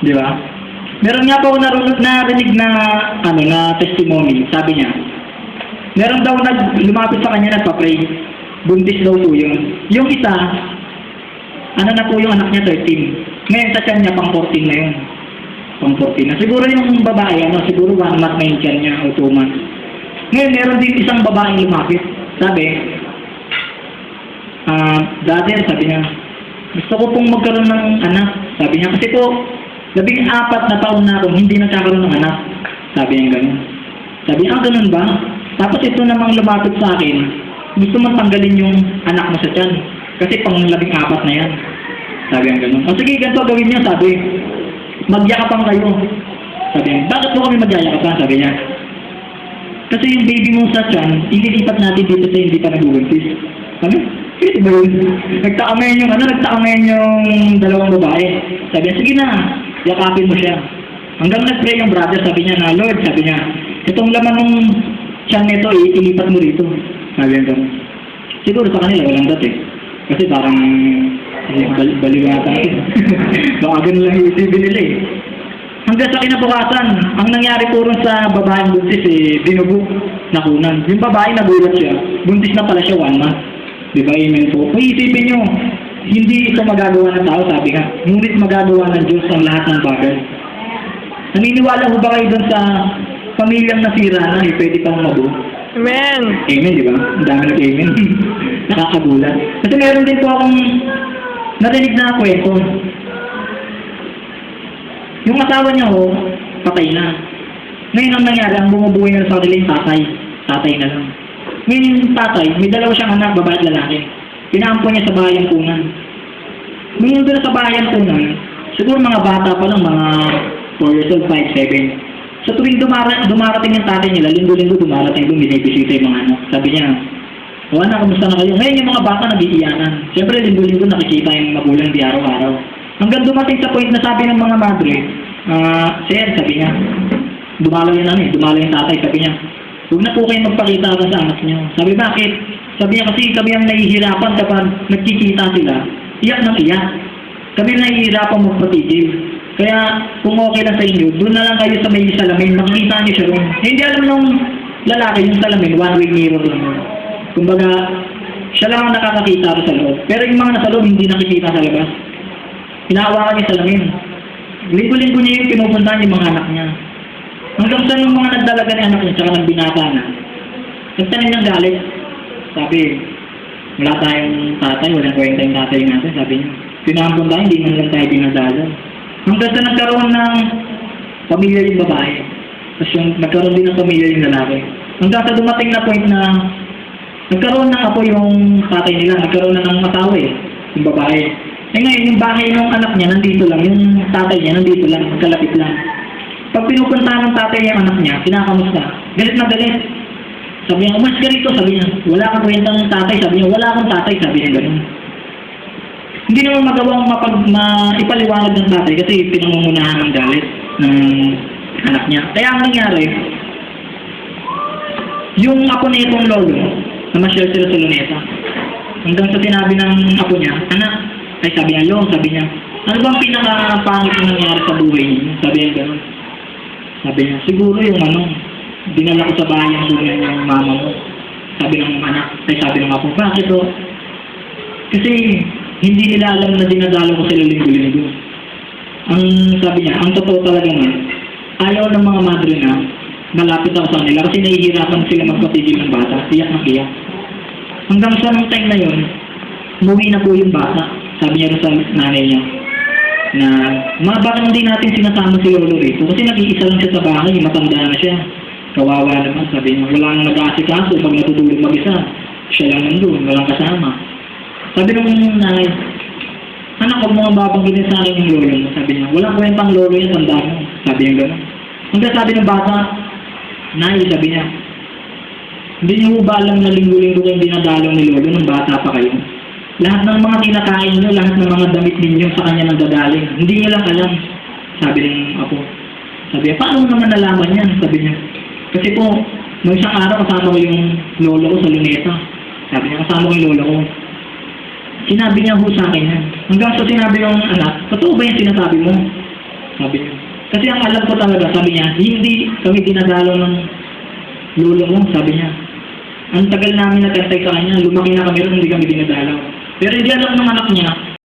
Di ba? Meron nga po ako narinig na, na testimony, sabi niya, meron daw lumapit sa kanya nagpa-pray, buntis daw po yun. Yung isa, na po yung anak niya, 13. Ngayon sa tiyan niya, pang 14 na yun. Pang 14 na. Siguro yung babae, siguro 1 month na yung tiyan niya, o 2 months. Ngayon, meron din isang babae lumapit. Sabi, dati, sabi niya, gusto ko pong magkaroon ng anak. Sabi niya, kasi po, 14 na taon na akong hindi nagkakaroon ng anak. Sabi niya gano'n. Sabi niya, ganun ba? Tapos ito namang lumapit sa akin, gusto mong tanggalin yung anak mo sa tiyan. Kasi pang 14 na yan. Sabi niya gano'n. O sige, ganito gawin niya, sabi. Magyakapan kayo. Sabi niya, bakit mo kami magyakapan? Sabi niya. Kasi yung baby mo sa tiyan, ililipat natin dito sa hindi pa nag-ubuntis. Sabi, pwede ba yun? Nagtakamen yung dalawang babae. Sabi niya, sige na, yakapin mo siya. Hanggang nag-pray yung brother, sabi niya na, Lord, sabi niya, itong laman ng tiyan nito, ilipat mo rito. Sabi niya gano'n. Siguro sa kanila, walang dati. Kasi parang, baliwata natin. Baka ganun lang yung isipin nila eh. Hanggang sa kinabukasan, ang nangyari po rin sa babaeng buntis binubo, nakunan. Yung babae nagulat siya, buntis na pala siya 1 month. Di ba, amen po? Kung isipin nyo, hindi ito magagawa ng tao, sabi nga. Ngunit magagawa ng Diyos ang lahat ng bagay. Naniniwala ho ba kayo dun sa pamilyang nasira na pwede pang mabuo? Amen. Amen, di ba? Ang dami nag-amen. Nakakagulat. Kasi meron din po akong narinig na kwento. Yung asawa niya patay na. Ngayon ang nangyari, ang bumubuhay na sa kanila yung tatay. Tatay na lang. Ngayon yung tatay, may dalawa siyang anak, babae at lalaki. Pinaampo niya sa bayan punan. Ngayon doon sa bayan punan, siguro mga bata pa lang, mga 4 years old, 5, 7. Sa tuwing dumarating yung tatay nila, linggo-linggo dumarating doon, binibisita yung mga anak. Sabi niya, o anak, kamusta na kayo? Ngayon yung mga bata nag-iiyanan. Siyempre, linggo-linggo nakikita yung magulang di araw-araw. Hanggang dumating sa point na sabi ng mga madre, sir, sabi niya, dumalo yung tatay, sabi niya, huwag na po kayo magpakita ka sa anak niyo. Sabi, bakit? Sabi niya, kasi kami ang nahihirapan kapag nagkikita sila, iyak ng iyak. Kami ang nahihirapan magpatigil. Kaya, kung okay lang sa inyo, doon na lang kayo sa may salamin, makikita niyo siya rin. Hindi alam nung lalaki yung salamin, one-way mirror lang. Kumbaga, siya lang ang nakakakita sa loob. Pero yung mga nasa loob, hindi nakikita sa labas. Hinahawakan niya salamin. Linggo-linggo niya yung pinupuntahan yung mga anak niya. Hanggang sa yung mga nagdalaga ni anak niya, tsaka ng binata na, nagtanim niyang galit. Sabi, wala tayong tatay, walang kwenta yung tatay natin, sabi niya. Pinahampun tayo, hindi man lang tayo dinadala. Hanggang sa nagkaroon ng pamilya yung babae. Tapos yung nagkaroon din ng pamilya yung lalaki. Hanggang sa dumating na point na nagkaroon ng apo yung tatay nila, nagkaroon na ng asawa yung babae. Eh ngayon, yung bahay ng anak niya, nandito lang. Yung tatay niya, nandito lang. Magkalapit lang. Pag pinupuntahan ng tatay niya yung anak niya, kinakamusta. Galit na galit. Sabi niya, umas ka rito. Sabi niya, wala kang kwentang tatay. Sabi niya, wala kang tatay. Sabi niya, ganun. Hindi naman magawang ipaliwanag ng tatay kasi pinangungunahan ng galit ng anak niya. Kaya ang nangyari, yung apo na itong lolo, na ma-share sila sa Luneta, hanggang sa sinabi ng apo niya, anak, ay sabi niya, Lo, sabi niya, ano bang pinaka-pangit na nangyari sa buhay niyo? Sabi niya gano'n. Sabi niya, siguro yung dinala ko sa bahay ang buhay ng mama mo. Sabi ng anak, ay sabi ng apo, bakit o? Kasi hindi nila alam na dinadalo ko sila linggo-linggo. Ang sabi niya, ang totoo talaga nga, ayaw ng mga madre na malapit ako sa kanila kasi nahihirapan sila magpatigil ng bata, iyak ng iyak. Hanggang sa nung time na yun, umuwi na po yung bata. Sabi niya sa nanay niya na bakit hindi natin sinasama si Lolo rito kasi nag-iisa lang siya sa bahay, matanda na siya, kawawa naman. Sabi niya, wala nang nag-aasikaso pag natutulog mag-isa, siya lang nandun, walang kasama. Sabi nung nanay, anak, huwag mga babanggitin sa akin yung lolo mo. Sabi niya, walang kwentang lolo yan, tanda mo. Sabi niya gano'n. Hanggang sabi ng bata, nay, sabi niya, hindi niyo ba alam na linggo-linggo kayong dinadalaw ni lolo nung bata pa kayo? Lahat ng mga kinakain niyo, lahat ng mga damit ninyo sa kanya nang dadaling. Hindi niyo lang alam. Sabi ng apo. Sabi niya, paano naman nalaman yan? Sabi niya, kasi po, nung isang araw kasama ko yung lolo ko sa Luneta. Sabi niya, kasama ko yung lolo ko. Sinabi niya ho sa akin yan. Hanggang sa sinabi ng anak, totoo ba yung sinasabi mo? Sabi niya. Kasi ang alam ko talaga, sabi niya, hindi kami dinadalaw ng lolo mo, sabi niya. Ang tagal namin natantay sa kanya, lumaki na kami rin, hindi kami dinadalaw. Pero hindi alam ng anak niya,